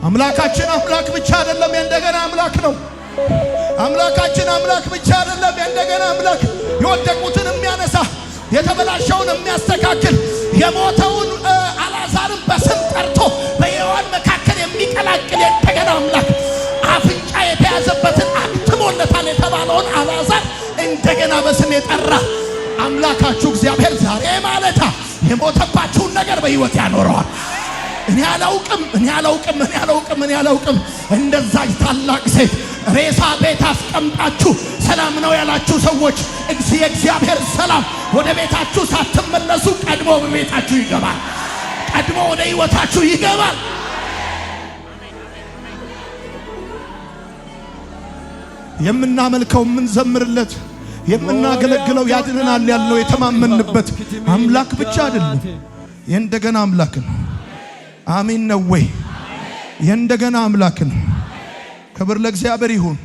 አምላካችን አምላክ ብቻ አይደለም፣ የእንደገና አምላክ ነው። አምላካችን አምላክ ብቻ አይደለም፣ የእንደገና አምላክ። የወደቁትን የሚያነሳ የተበላሸውን የሚያስተካክል የሞተውን አልዓዛርን በስም ጠርቶ በሕያዋን መካከል የሚቀላቅል የእንደገና አምላክ። አፍንጫ የተያዘበትን አክትሞለታል የተባለውን አልዓዛር እንደገና በስም የጠራ አምላካችሁ እግዚአብሔር ዛሬ ማለዳ የሞተባችሁን ነገር በሕይወት ያኖረዋል። እኔ አላውቅም እንደዛች ታላቅ ሴት ሬሳ ቤት አስቀምጣችሁ ሰላም ነው ያላችሁ ሰዎች የእግዚአብሔር ሰላም ወደ ቤታችሁ ሳትመለሱ ቀድሞ በቤታችሁ ይገባል። ቀድሞ ወደ ሕይወታችሁ ይገባል። የምናመልከው የምንዘምርለት የምናገለግለው ያድነናል ያለው የተማመንበት አምላክ ብቻ አይደለም፣ የእንደገና አምላክ ነው። አሜን ነው ወይ? የእንደገና አምላክ ነው። ክብር ለእግዚአብሔር ይሁን።